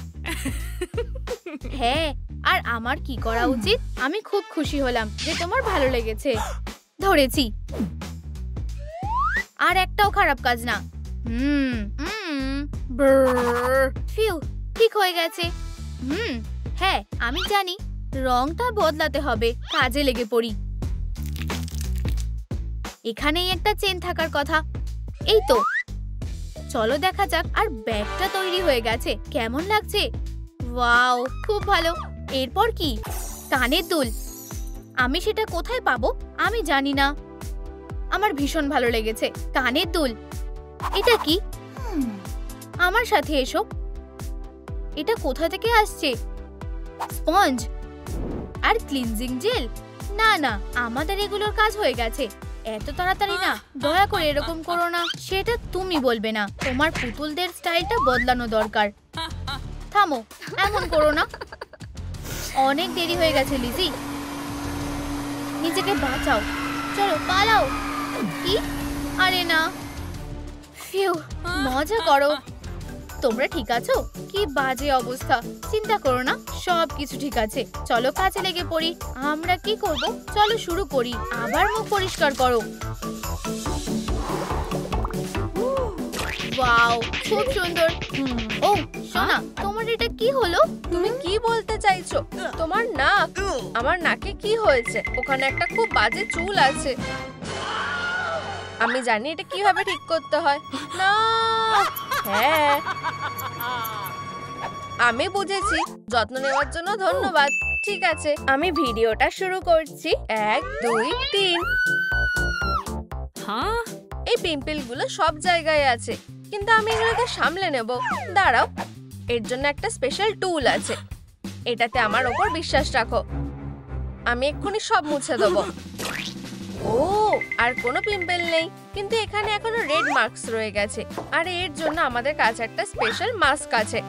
হ্যাঁ, আর আমার কি করা উচিত? আমি খুব খুশি হলাম যে তোমার ভালো লেগেছে। ধরেছি। আর একটাও খারাপ কাজ না। ফিউ, ঠিক হয়ে গেছে। হ্যাঁ, আমি জানি। রংটা বদলাতে হবে। কাজে লেগে পড়ি। এখানেই একটা চেন থাকার কথা। এই তো, চলো দেখা যাক। আর ব্যাগটা তৈরি হয়ে গেছে। কেমন লাগছে? ওয়াও, খুব ভালো। এরপর কি? কানের দুল। আমি সেটা কোথায় পাবো? আমি জানি না। আমার ভীষণ ভালো লেগেছে। কানের দুল। এটা কি? আমার সাথে এসো। এটা কোথা থেকে আসছে? স্পঞ্জ আর ক্লিনজিং জেল। না না, আমাদের এগুলোর কাজ হয়ে গেছে। এত তাড়াতাড়ি না, দয়া করে এরকম করো না। সেটা তুমি বলবে না, তোমার পুতুলদের স্টাইলটা বদলানো দরকার। থামো, এমন করো না। অনেক দেরি হয়ে গেছে লিজি, নিজেকে বাঁচাও। চলো পালাও। কি? আরে না, ফিউ, মজা করো। তোমরা ঠিক আছো? কি বাজে অবস্থা। চিন্তা করো না, সব কিছু ঠিক আছে। চলো কাজে লেগে পড়ি। আমরা কি করব? চলো শুরু করি। আবার মুখ পরিষ্কার করো। ওয়াও, খুব সুন্দর। ও সোনা, তোমার এটা কি হলো? তুমি কি বলতে চাইছো? তোমার নাক? আমার নাকে কি হয়েছে? ওখানে একটা খুব বাজে চুল আছে। আমি জানি এটা কিভাবে ঠিক করতে হয়। না, হ্যাঁ আমি বুঝেছি। যত্ন নেওয়ার জন্য ধন্যবাদ। ঠিক আছে, আমি ভিডিওটা শুরু করছি। 1 2 3। এই পিম্পল গুলো সব জায়গায় আছে, কিন্তু আমি এগুলোকে সামলে নেব। দাঁড়াও, এর জন্য একটা স্পেশাল টুল আছে। এটাতে আমার ওপর বিশ্বাস রাখো। আমি এক্ষুনি সব মুছে দেবো। ও, আর কোনো পিম্পল নেই, কিন্তু এখানে এখনো রেড মার্কস রয়ে গেছে। আর এর জন্য আমাদের কাছে একটা স্পেশাল মাস্ক আছে।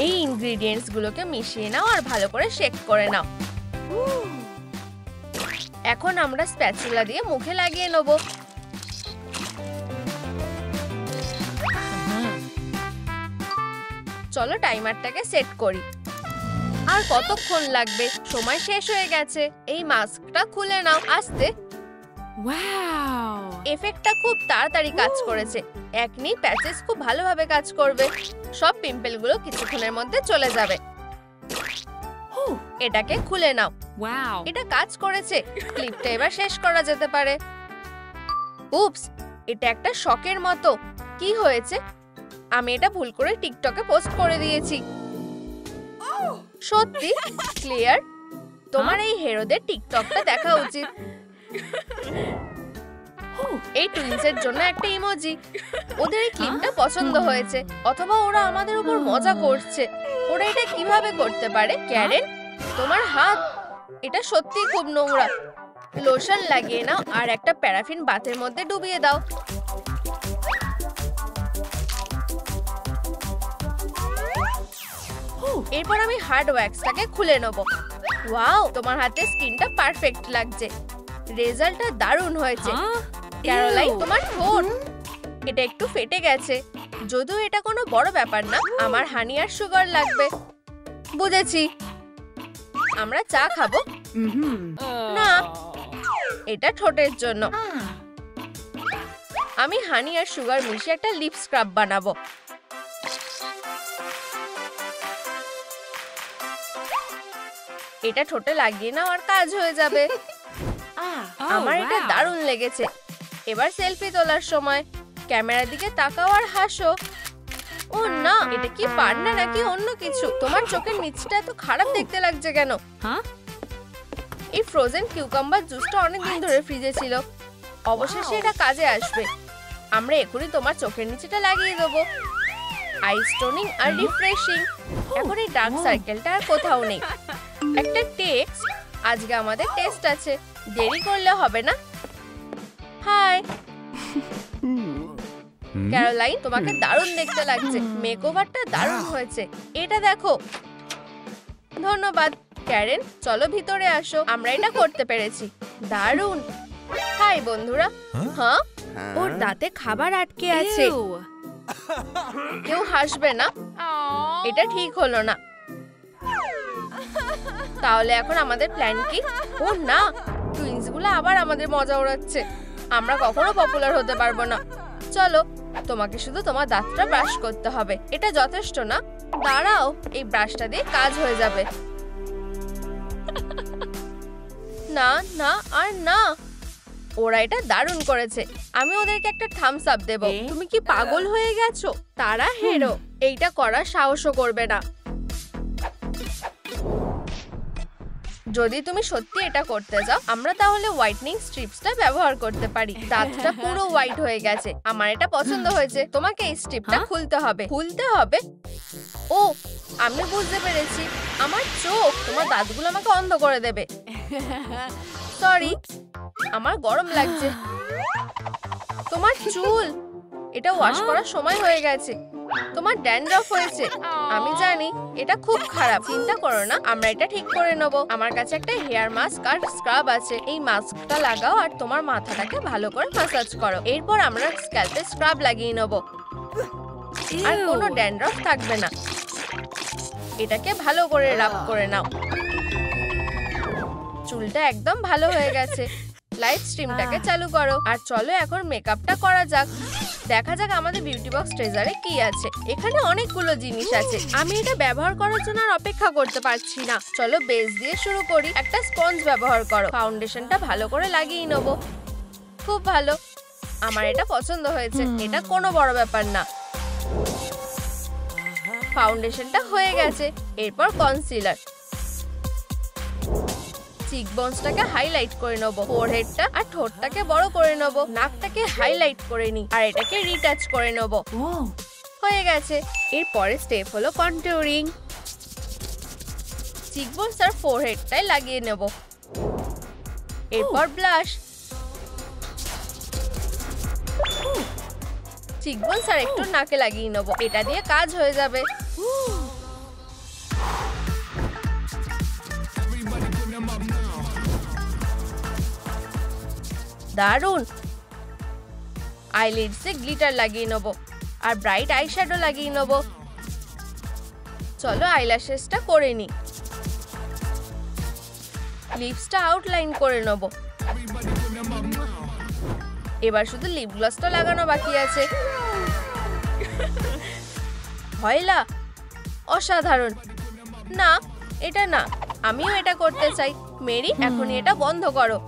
এই ইনগ্রেডিয়েন্টস গুলোকে মিশিয়ে নাও আর ভালো করে শেক করে নাও। এখন আমরা স্প্যাচুলা দিয়ে মুখে লাগিয়ে নেব। চলো টাইমারটাকে সেট করি। আর কতক্ষণ লাগবে? সময় শেষ হয়ে গেছে। এই মাস্কটা খুলে নাও আস্তে। ওয়াও! এফেক্টটা খুব তাড়াতাড়ি কাজ করেছে। একনি প্যাচেস খুব ভালোভাবে কাজ করবে। সব পিম্পলগুলো কিছুক্ষণের মধ্যে চলে যাবে। এটাকে খুলে নাও। ওয়াও! এটা কাজ করেছে। ক্লিপটা এবার শেষ করা যেতে পারে। উপস, এটা একটা শকের মতো। কি হয়েছে? আমি এটা ভুল করে টিকটকে পোস্ট করে দিয়েছি। সত্যি? ক্লিয়ার? তোমার এই হিরোদের টিকটকটা দেখা উচিত। এই টুইনসের জন্য একটা ইমোজি। ওদের এই ক্লিপটা পছন্দ হয়েছে, অথবা ওরা আমাদের উপর মজা করছে। ওরা এটা কিভাবে করতে পারে? ক্যারেন, তোমার হাত, এটা সত্যি খুব নোংরা। লোশন লাগিয়ে নাও আর একটা প্যারাফিন বাথের মধ্যে ডুবিয়ে দাও। এরপর আমি হার্ড ওয়্যাক্সটাকে খুলে নেব। ওয়াও, তোমার হাতে স্কিনটা পারফেক্ট লাগছে। রেজাল্টটা দারুণ হয়েছে। ক্যারোলাইন, তোমার ঠোঁট, এটা একটু ফেটে গেছে। যদিও এটা কোনো বড় ব্যাপার না। আমার হানি আর সুগার লাগবে। বুঝেছি, আমরা চা খাবো। না, এটা ঠোঁটের জন্য। আমি হানি আর সুগার মিশিয়ে একটা লিপ স্ক্রাব বানাবো। এটা ঠোঁটে লাগিয়ে নাও আর কাজ হয়ে যাবে। আমার এটা দারুণ লেগেছে। এবার সেলফি তোলার সময়। ক্যামেরার দিকে তাকাও আর হাসো। ও না, এটা কি পান্ডা নাকি অন্য কিছু? তোমার চোখের নিচটা এত খারাপ দেখতে লাগছে কেন? এই ফ্রোজেন কিউকাম্বার জুসটা অনেকদিন ধরে ফ্রিজে ছিল। অবশেষে এটা কাজে আসবে। আমরা এখনই তোমার চোখের নিচেটা লাগিয়ে দেবো। আইস টোনিং আর রিফ্রেশিং। এখন এই ডার্ক সার্কেলটা আর কোথাও নেই। একটা টেক্সট, আজকে আমাদের টেস্ট আছে। দেরি করলে হবে না। হাই ক্যারোলাইন, তোমাকে দারুণ দেখতে লাগছে। মেকওভারটা দারুণ হয়েছে। এটা দেখো। ধন্যবাদ ক্যারেন। চলো ভিতরে আসো, আমরা এটা করতে পেরেছি। দারুণ। হাই বন্ধুরা। হ্যাঁ, ওর দাঁতে খাবার আটকে আছে। কেউ হাসবে না, এটা ঠিক হলো না। তাহলে এখন আমাদের প্ল্যান কি? ও না, টুইনস গুলো আবার আমাদের মজা ওড়াচ্ছে। আমরা কখনো পপুলার হতে পারবো না। চলো, তোমাকে শুধু তোমার দাঁতটা ব্রাশ করতে হবে। এটা যথেষ্ট না? দাঁড়াও, এই ব্রাশটা দিয়ে কাজ হয়ে যাবে। না না আর না, ওরা এটা দারুণ করেছে। আমি ওদেরকে একটা থামস আপ দেব। তুমি কি পাগল হয়ে গেছো? তারা হিরো, এইটা করার সাহসও করবে না। যদি তুমি সত্যি এটা করতে যাও, আমরা তাহলে হোয়াইটনিং স্ট্রিপসটা ব্যবহার করতে পারি। দাঁতটা পুরো হোয়াইট হয়ে গেছে। আমার এটা পছন্দ হয়েছে। তোমাকে এই স্ট্রিপটা খুলতে হবে। খুলতে হবে? ও, আমি বুঝতে পেরেছি। আমার চোখ, তোমার দাঁতগুলো আমাকে অন্ধ করে দেবে। সরি, আমার গরম লাগছে। তোমার চুল, এটা ওয়াশ করার সময় হয়ে গেছে। তোমার ড্যান্ড্রফ হয়েছে। আমি জানি এটা খুব খারাপ, চিন্তা করো না, আমরা এটা ঠিক করে নেব। আমার কাছে একটা হেয়ার মাস্ক আর স্ক্রাব আছে। এই মাস্কটা লাগাও আর তোমার মাথাটাকে ভালো করে ম্যাসাজ করো। এরপর আমরা স্ক্যাল্পে স্ক্রাব লাগিয়ে নেব, আর কোনো ড্যান্ড্রফ থাকবে না। এটাকে ভালো করে রাব করে নাও। চুলটা একদম ভালো হয়ে গেছে। লাইভ স্ট্রিমটাকে চালু করো আর চলো এখন মেকআপটা করা যাক। দেখা যাক আমাদের বিউটি বক্স ট্রেজারে কি আছে। এখানে অনেকগুলো জিনিস আছে। আমি এটা ব্যবহার করার জন্য আর অপেক্ষা করতে পারছি না। চলো বেস দিয়ে শুরু করি। একটা স্পঞ্জ ব্যবহার করো। ফাউন্ডেশনটা ভালো করে লাগিয়ে নেবো। খুব ভালো, আমার এটা পছন্দ হয়েছে। এটা কোনো বড় ব্যাপার না। ফাউন্ডেশনটা হয়ে গেছে। এরপর কনসিলার। চিকবোনসটাকে হাইলাইট করে নেবো। ফোরহেডটা আর ঠোঁটটাকে বড় করে নেবো। নাকটাকে হাইলাইট করে নি আর এটাকে রিটাচ করে নেবো। হয়ে গেছে। এরপরে স্টেপ হলো কন্টুরিং। চিকবোনস আর ফোরহেডটাই লাগিয়ে নেব। এরপর ব্লাশ। চিকবোনস আর একটু নাকে লাগিয়ে নেব। এটা দিয়ে কাজ হয়ে যাবে। দারুন। আইলিডসে গ্লিটার লাগিয়ে নেব আর ব্রাইট আইশ্যাডো লাগিয়ে নেব। চলো আইল্যাশেসটা করে নি। লিপসটা আউটলাইন করে নেব। এবার শুধু লিপ গ্লসটা লাগানো বাকি আছে। ভয়লা, অসাধারণ। না, এটা না, আমিও এটা করতে চাই। মেরি, এখনই এটা বন্ধ করো।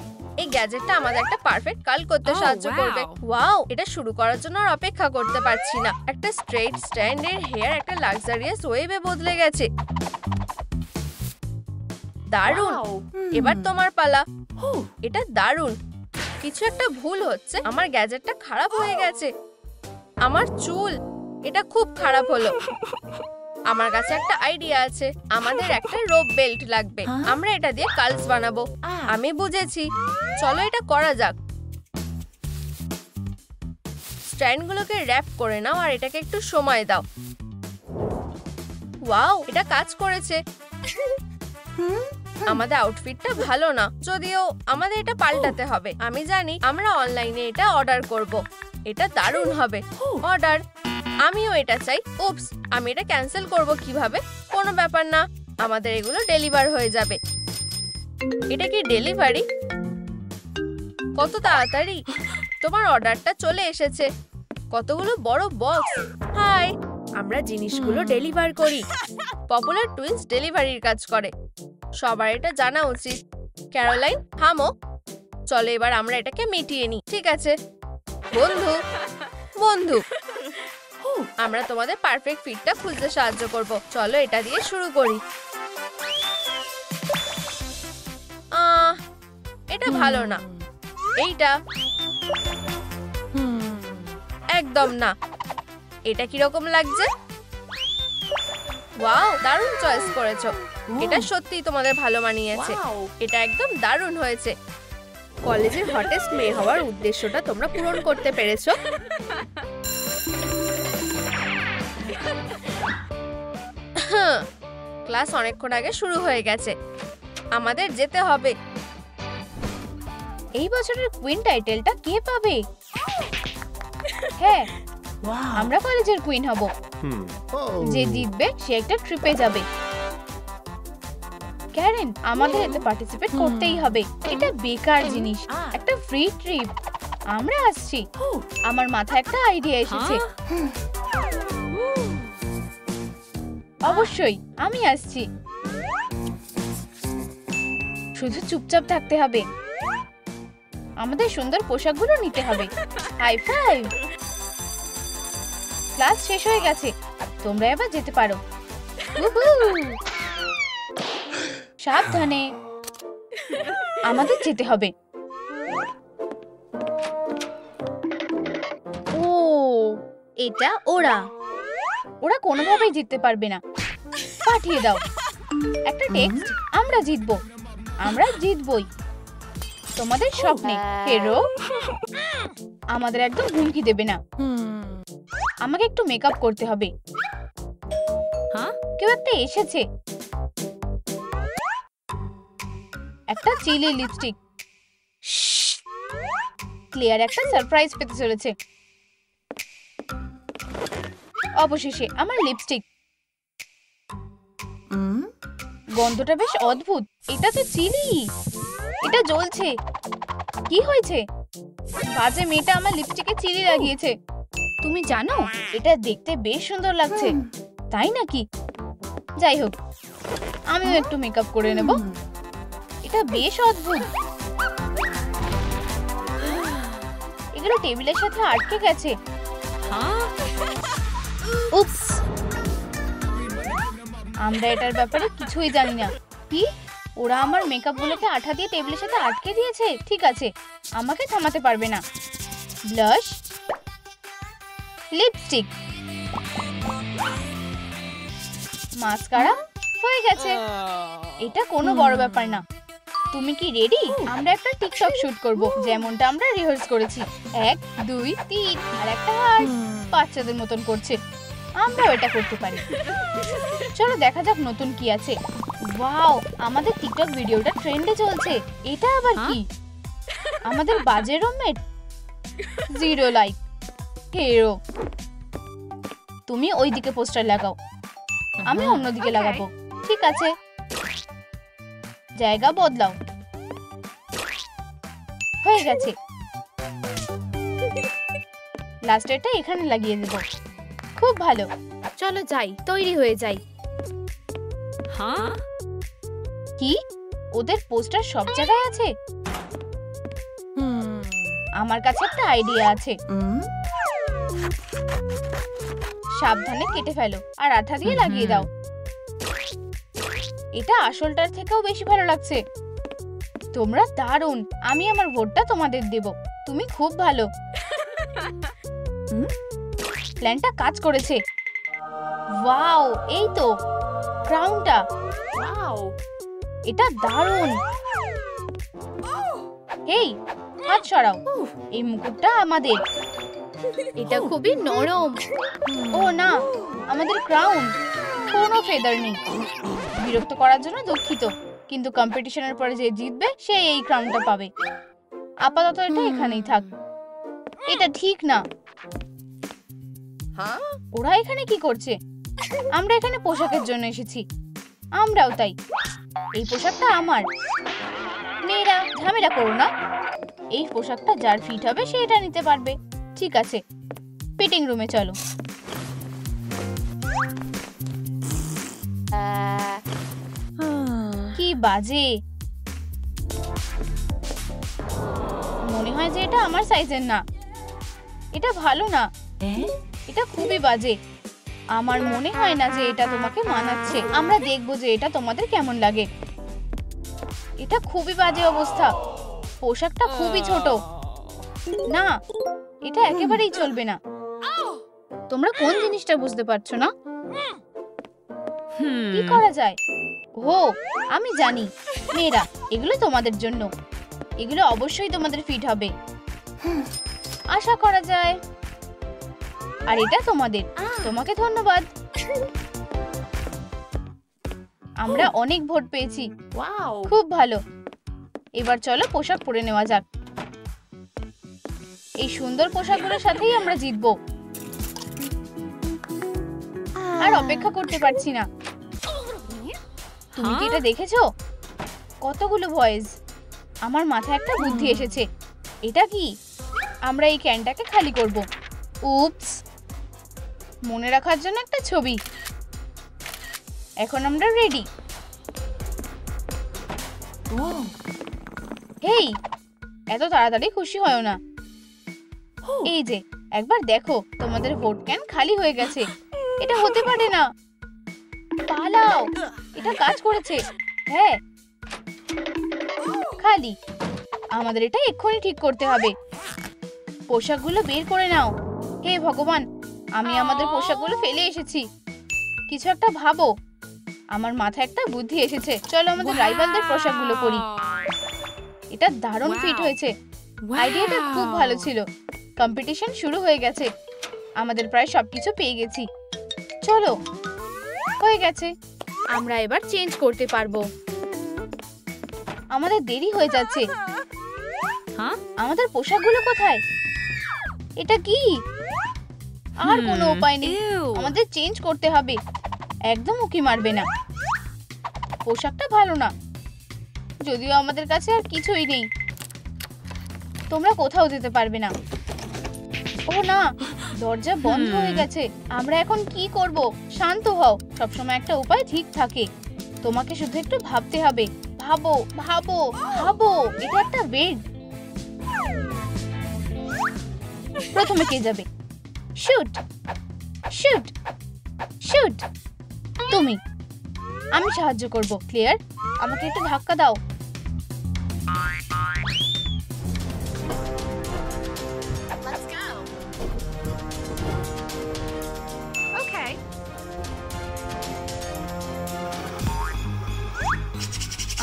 এই গ্যাজেটটা আমাদের একটা পারফেক্ট কাল করতে সাহায্য করবে। ওয়াও, এটা শুরু করার জন্য আর অপেক্ষা করতে পারছি না। একটা স্ট্রেট স্ট্যান্ডের হেয়ার একটা লাক্সারিয়াস ওয়েভে বদলে গেছে। দারুণ। এবার তোমার পালা। এটা দারুণ। কিছু একটা ভুল হচ্ছে। আমার গ্যাজেটটা খারাপ হয়ে গেছে। আমার চুল, এটা খুব খারাপ হলো। আমার কাছে একটা আইডিয়া আছে। আমাদের একটা রোপ বেল্ট লাগবে। আমরা এটা দিয়ে কার্লস বানাবো। আমি বুঝেছি, চলো এটা করা যাক। স্ট্র্যান্ডগুলোকে র‍্যাপ করে নাও আর এটাকে একটু সময় দাও। ওয়াও, এটা কাজ করেছে। আমাদের আউটফিটটা ভালো না, যদিও আমাদের এটা পাল্টাতে হবে। আমি জানি, আমরা অনলাইনে এটা অর্ডার করব। এটা দারুণ হবে। অর্ডার। আমিও এটা চাই। উপস, আমি এটা ক্যান্সেল করব কিভাবে? কোনো ব্যাপার না, আমাদের এগুলো ডেলিভার হয়ে যাবে। এটা কি ডেলিভারি? কত তাড়াতাড়ি! তোমার অর্ডারটা চলে এসেছে। কতগুলো বড় বক্স। হাই, আমরা জিনিসগুলো ডেলিভার করি। পপুলার টুইন্স ডেলিভারির কাজ করে। সবার এটা জানা উচিত। ক্যারোলাইন, থামো। চলো এবার আমরা এটাকে মিটিয়ে নিই। ঠিক আছে বন্ধু। বন্ধু, আমরা তোমাদের পারফেক্ট ফিটটা খুঁজতে সাহায্য করব। চলো এটা দিয়ে শুরু করি। এটা ভালো না। এইটা একদম না। এটা কিরকম লাগছে? ওয়াও, দারুণ চয়েস করেছো। এটা সত্যিই তোমাদের ভালো মানিয়েছে। এটা একদম দারুণ হয়েছে। কলেজের হটেস্ট মেয়ে হওয়ার উদ্দেশ্যটা তোমরা পূরণ করতে পেরেছো। ক্লাস অনেকক্ষণ আগে শুরু হয়ে গেছে। আমাদের যেতে হবে। এই বছরের কুইন টাইটেলটা কে পাবে? হ্যাঁ, আমরা কলেজের কুইন হব। যে জিতবে সে একটা ট্রিপে যাবে। ক্যারেন, আমাদের এতে পার্টিসিপেট করতেই হবে। এটা বেকার জিনিস, একটা ফ্রি ট্রিপ। আমরা আসছি। আমার মাথায় একটা আইডিয়া এসেছে। অবশ্যই, আমি আসছি। শুধু চুপচাপ থাকতে হবে। আমাদের সুন্দর পোশাকগুলো নিতে হবে। High five. ক্লাস শেষ হয়ে গেছে, তোমরা এবার যেতে পারো। সাবধানে, আমাদের যেতে হবে। ও, এটা ওরা কোনোভাবেই জিততে পারবে না। পাঠিয়ে দাও। একটা টেক্সট, আমরা জিতবো, আমরা জিতবই। তোমাদের স্বপ্নে ফেরো, আমাদের একদম হুমকি দেবে না। আমাকে একটু মেকআপ করতে হবে। কেউ একটা এসেছে, একটা চিলি লিপস্টিক। ক্লিয়ার একটা সারপ্রাইজ পেতে চলেছে। অবশেষে আমার লিপস্টিক। গন্ধটা বেশ অদ্ভুত। এটা তো চিলি, এটা জ্বলছে। কি হয়েছে? বাজে মেয়েটা আমার লিপস্টিকে চিলি লাগিয়েছে। তুমি জানো এটা দেখতে বেশ সুন্দর লাগছে, তাই নাকি? যাই হোক, আমিও একটু মেকআপ করে নেব। এটা বেশ অদ্ভুত। এগুলো টেবিলের সাথে আটকে গেছে। উপস, আমরা এটার ব্যাপারে কিছুই জানি না। কি? ওরা আমার মেকআপ গুলোকে আঠা দিয়ে টেবিলের সাথে আটকে দিয়েছে। ঠিক আছে, আমাকে থামাতে পারবে না। ব্লাশ, লিপস্টিক, মাস্কারা হয়ে গেছে। এটা কোনো বড় ব্যাপার না। তুমি কি রেডি? আমরা একটা টিকটক শুট করব, যেমনটা আমরা রিহার্স করেছি। 1 2 3 আর একটা হার্ট। বাচ্চাদের মতন করছে, আমরাও এটা করতে পারি। চলো দেখা যাক নতুন কি আছে। ওয়াও, আমাদের টিকটক ভিডিওটা ট্রেন্ডে চলছে। এটা আবার কি? আমাদের বাজে রুমমেট, 0 লাইক। হিরো, তুমি ওইদিকে পোস্টার লাগাও, আমি অন্যদিকে লাগাবো। ঠিক আছে, জায়গা বদলাও। হয়ে গেছে। লাস্টেরটা এখানে লাগিয়ে দেব। খুব ভালো। চলো যাই, তৈরি হয়ে যাই। কি? ওদের পোস্টার সব জায়গায় আছে? আমার কাছে একটা আইডিয়া আছে। সাবধানে কেটে ফেলো আর আঠা দিয়ে লাগিয়ে দাও। এটা আসলটার থেকেও বেশি ভালো লাগছে। তোমরা দারুণ। আমি আমার ভোটটা তোমাদের দেব। তুমি খুব ভালো। প্ল্যানটা কাজ করেছে। ওয়াও, এই তো ক্রাউনটা। এটা দারুণ। এই, হাত সরাও। এই মুকুটটা আমাদের। এটা খুবই নরম। ও না, আমাদের ক্রাউন কোনো ফেদার নেই। বিরক্ত করার জন্য দুঃখিত, কিন্তু কম্পিটিশনের পরে যে জিতবে সে এই ক্রাউনটা পাবে। আপাতত এটা এখানেই থাক। এটা ঠিক না। ওরা এখানে কি করছে? আমরা এখানে পোশাকের জন্য এসেছি। আমরাও তাই। এই পোশাকটা আমার। মেয়েরা ঝামেলা করো না। এই পোশাকটা যার ফিট হবে সে এটা নিতে পারবে। ঠিক আছে, ফিটিং রুমে চলো। কি বাজে। মনে হয় যে এটা আমার সাইজের না। এটা ভালো না, এটা খুবই বাজে। আমার মনে হয় না যে এটা তোমাকে মানাচ্ছে। আমরা দেখবো যে এটা তোমাদের কেমন লাগে। এটা খুবই বাজে অবস্থা। পোশাকটা খুবই ছোট। না, এটা একেবারেই চলবে না। তোমরা কোন জিনিসটা বুঝতে পারছো না? কি করা যায়? ও, আমি জানি। মেয়েরা, এগুলো তোমাদের জন্য। এগুলো অবশ্যই তোমাদের ফিট হবে, আশা করা যায়। আর এটা তোমাদের। তোমাকে ধন্যবাদ। আমরা অনেক ভোট পেয়েছি। খুব ভালো। এবার চলো পোশাক পরে নেওয়া যাক। এই সুন্দর পোশাকগুলোর সাথেই আমরা জিতবো। আর অপেক্ষা করতে পারছি না। তুমি কি এটা দেখেছো? কতগুলো ভয়েস। আমার মাথায় একটা বুদ্ধি এসেছে। এটা কি? আমরা এই ক্যানটাকে খালি করব। উপস, মনে রাখার জন্য একটা ছবি। এখন আমরা রেডি। হেই, এত তাড়াতাড়ি খুশি হয়ো না। এই যে, একবার দেখো, তোমাদের ভোট ক্যান খালি হয়ে গেছে। এটা হতে পারে না। পালাও, এটা কাজ করেছে। হ্যাঁ, খালি। আমাদের এটা এক্ষুনি ঠিক করতে হবে। পোশাকগুলো বের করে নাও। হে ভগবান, আমি আমাদের পোশাকগুলো ফেলে এসেছি। কিছু একটা ভাবো। আমার মাথায় একটা বুদ্ধি এসেছে, চলো আমাদের রাইভালদের পোশাকগুলো পরি। এটা দারুণ ফিট হয়েছে। আইডিয়াটা খুব ভালো ছিল। কম্পিটিশন শুরু হয়ে গেছে। আমাদের প্রায় সবকিছু পেয়ে গেছি। চলো, হয়ে গেছে। আমরা এবার চেঞ্জ করতে পারবো। আমাদের দেরি হয়ে যাচ্ছে। আমাদের পোশাকগুলো কোথায়? এটা কি? আর কোনো উপায় নেই, আমাদের চেঞ্জ করতে হবে। একদম উকি মারবে না। পোশাকটা ভালো না, যদিও আমাদের কাছে আর কিছুই নেই। তোমরা কোথাও যেতে পারবে না। ও না, দরজা বন্ধ হয়ে গেছে। আমরা এখন কি করব? শান্ত হও, সবসময় একটা উপায় ঠিক থাকে। তোমাকে শুধু একটু ভাবতে হবে। ভাবো ভাবো ভাবো, এটা একটা বেড। প্রথমে কে যাবে? Shoot shoot shoot. তুমি। আমি সাহায্য করব। ক্লিয়ার, আমাকে একটু ধাক্কা দাও।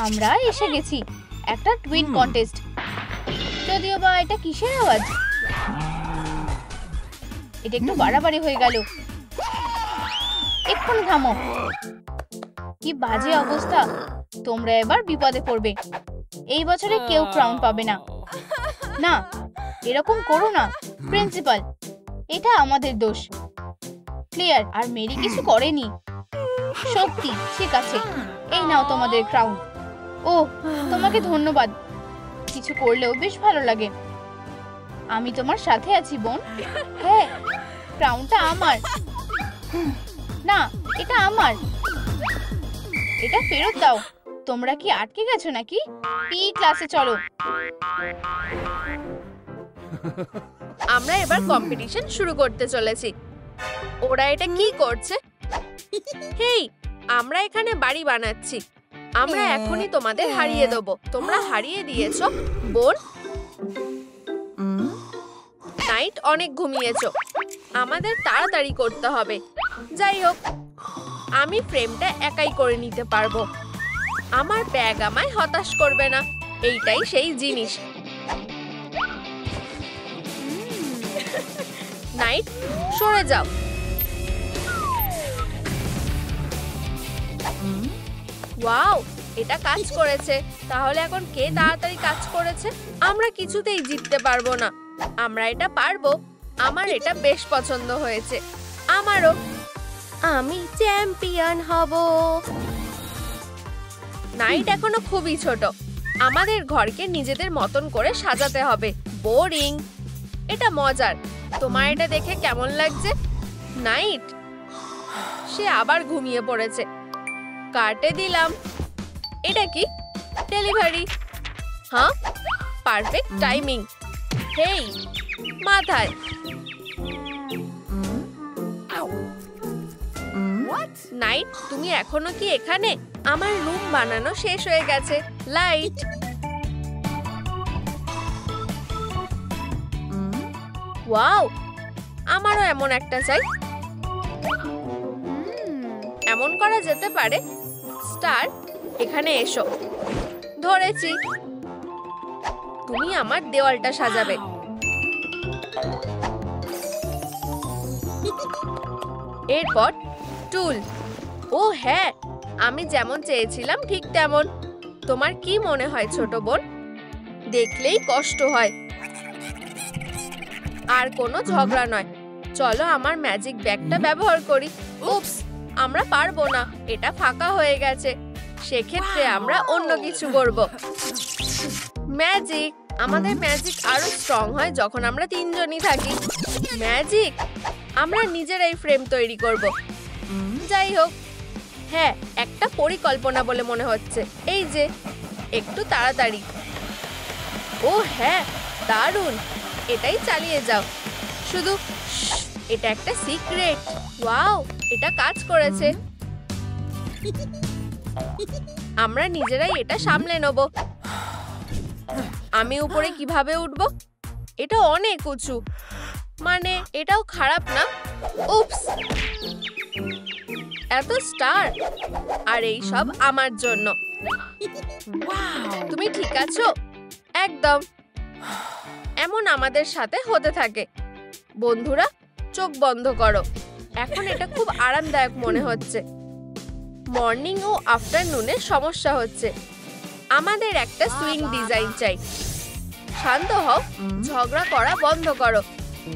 আমরা এসে গেছি। একটা টুইন কন্টেস্ট। যদিও বা এটা কিসের আওয়াজ? এটা একটু বাড়াবাড়ি হয়ে গেল। এক্ষুনি থামো। কি বাজে অবস্থা। তোমরা এবার বিপদে পড়বে। এই বছরে কেউ ক্রাউন পাবে না। না, এরকম করো না প্রিন্সিপাল, এটা আমাদের দোষ। ক্লিয়ার, আর মেরি কিছু করেনি। সত্যি, ঠিক আছে, এই নাও তোমাদের ক্রাউন। ও, তোমাকে ধন্যবাদ। কিছু করলেও বেশ ভালো লাগে। আমি তোমার সাথে আছি বোন। হ্যাঁ, ক্রাউনটা আমার। না, এটা আমার। এটা ফেরত দাও। তোমরা কি আটকে গেছো নাকি? পি ক্লাসে চলো। আমরা এবার কম্পিটিশন শুরু করতে চলেছি। ওরা এটা কি করছে? হেই, আমরা এখানে বাড়ি বানাচ্ছি। আমরা এখনই তোমাদের হারিয়ে দেবো। তোমরা হারিয়ে দিয়েছো বোন। নাইট, অনেক ঘুমিয়েছো। আমাদের তাড়াতাড়ি করতে হবে। যাই হোক, আমি ফ্রেমটা একাই করে নিতে পারবো। আমার ব্যাগ আমায় হতাশ করবে না। এইটাই সেই জিনিস। নাইট, সরে যাও। ওয়াও, এটা কাজ করেছে। তাহলে এখন কে তাড়াতাড়ি কাজ করেছে? আমরা কিছুতেই জিততে পারবো না। আমরা এটা পারবো। আমার এটা বেশ পছন্দ হয়েছে। আমারও। আমি চ্যাম্পিয়ন হব। নাইট এখনো খুবই ছোট। আমাদের ঘরকে নিজেদের মতন করে সাজাতে হবে। বোরিং। এটা মজার। তোমার এটা দেখে কেমন লাগছে? নাইট, সে আবার ঘুমিয়ে পড়েছে। কাটে দিলাম। এটা কি? ডেলিভারি। হ্যাঁ, পারফেক্ট টাইমিং। হেই, মাথায়। নাইট, তুমি এখনো কি এখানে? আমার রুম বানানো শেষ হয়ে গেছে। লাইট। ওয়াও, আমারও এমন একটা চাই। এমন করা যেতে পারে। স্টার, এখানে এসো। ধরেছি। তুমি আমার দেওয়ালটা সাজাবে। এরপর টুল। ও হ্যাঁ, আমি যেমন চেয়েছিলাম ঠিক তেমন। তোমার কি মনে হয় ছোট বোন? দেখলেই কষ্ট হয়। আর কোনো ঝগড়া নয়। চলো আমার ম্যাজিক ব্যাগটা ব্যবহার করি। উপস, আমরা পারবো না। এটা ফাঁকা হয়ে গেছে। সেক্ষেত্রে আমরা অন্য কিছু করব। ম্যাজিক। আমাদের ম্যাজিক আরো স্ট্রং হয় যখন আমরা তিনজনই থাকি। ম্যাজিক। আমরা নিজেরাই ফ্রেম তৈরি করব। যাই হোক, হ্যাঁ, একটা পরিকল্পনা বলে মনে হচ্ছে। এই যে, একটু তাড়াতাড়ি। ও হ্যাঁ, দারুণ। এটাই চালিয়ে যাও। শুধু এটা একটা সিক্রেট। ওয়াও, এটা কাজ করেছে। আমরা নিজেরাই এটা সামলে নেব। আমি উপরে কিভাবে উঠব? এটা অনেক উঁচু। মানে এটাও খারাপ না। উপস। এত স্টার, আর এই সব আমার জন্য। Wow. তুমি ঠিক আছো? একদম। এমন আমাদের সাথে হতে থাকে। বন্ধুরা, চোখ বন্ধ করো। এখন এটা খুব আরামদায়ক মনে হচ্ছে। মর্নিং ও আফটারনুনে সমস্যা হচ্ছে। আমাদের একটা সুইং ডিজাইন চাই। শান্ত হও, ঝগড়া করা বন্ধ করো।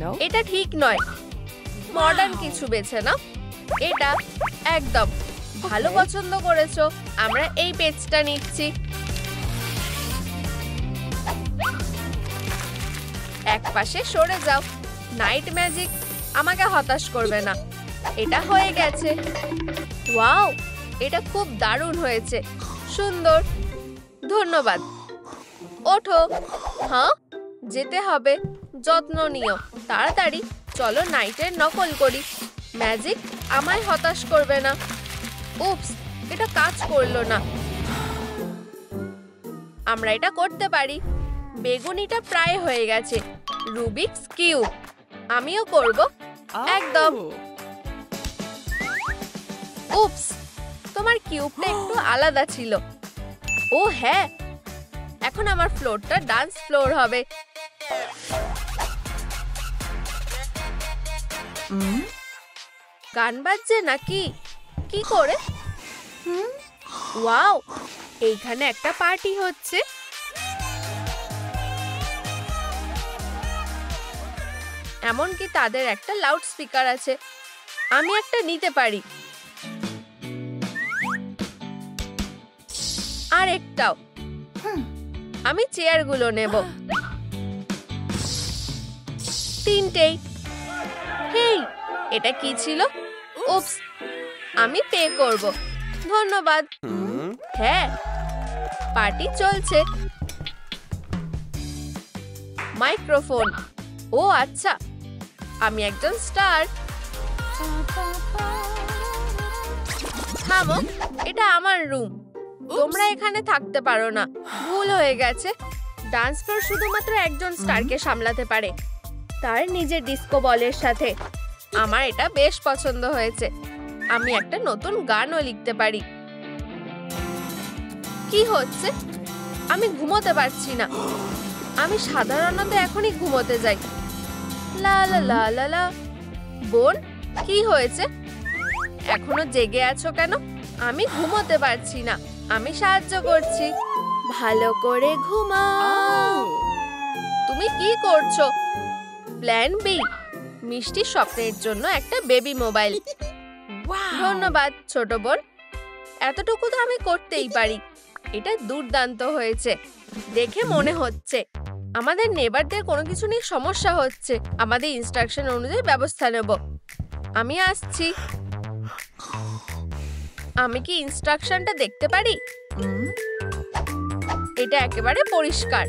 No. এটা ঠিক নয়। মডার্ন কিছু বেছে নাও। এটা একদম ভালো পছন্দ করেছো। আমরা এই পেজটা নিচ্ছি। এক পাশে সরে যাও। নাইট ম্যাজিক আমাকে হতাশ করবে না। এটা হয়ে গেছে। ওয়াও, এটা খুব দারুণ হয়েছে। সুন্দর, ধন্যবাদ। ওঠো। হ্যাঁ, যেতে হবে। যত্ন নিও। তাড়াতাড়ি চলো নাইটের নকল করি। ম্যাজিক আমায় হতাশ করবে না। উপস, এটা কাজ করলো না। আমরা এটা করতে পারি। বেগুনিটা প্রায় হয়ে গেছে। রুবিক্স কিউব আমিও করব। একদম। Oh. উপস, তোমার কিউবটা একটু আলাদা ছিল। ও হ্যাঁ, এখন আমার ফ্লোরটা ডান্স ফ্লোর হবে। গান বাজছে নাকি? কি করে? ওয়াও, এইখানে একটা পার্টি হচ্ছে। এমনকি তাদের একটা লাউড স্পিকার আছে। আমি একটা নিতে পারি। আর একটাও। আমি চেয়ারগুলো নেব। তিনটেই। হেই, এটা কি ছিল? উপস, আমি পে করব। ধন্যবাদ। হ্যাঁ, পার্টি চলছে। মাইক্রোফোন। ও আচ্ছা, আমি একজন স্টার। থামো, এটা আমার রুম। তোমরা এখানে থাকতে পারো না। ভুল হয়ে গেছে। ডান্স ফ্লোর শুধুমাত্র একজন স্টারকে সামলাতে পারে, তার নিজের ডিস্কো বলের সাথে। আমার এটা বেশ পছন্দ হয়েছে। আমি একটা নতুন গানও লিখতে পারি। কি হচ্ছে? আমি ঘুমোতে পারছি না। আমি সাধারণত এখনই ঘুমোতে যাই। লা লা লা লা লা। বোন, কি হয়েছে? এখনো জেগে আছো কেন? আমি ঘুমোতে পারছি না। আমি সাহায্য করছি। ভালো করে ঘুমাও। Oh. তুমি কি করছো? প্ল্যান বি, মিষ্টি স্বপ্নের জন্য একটা বেবি মোবাইল। Wow. ধন্যবাদ ছোট বোন। এতটুকু তো আমি করতেই পারি। এটা দুর্দান্ত হয়েছে। দেখে মনে হচ্ছে আমাদের নেবারদের কোনো কিছু নিয়ে সমস্যা হচ্ছে। আমাদের ইনস্ট্রাকশন অনুযায়ী ব্যবস্থা নেব। আমি আসছি। আমি কি ইনস্ট্রাকশনটা দেখতে পারি? এটা একেবারে পরিষ্কার।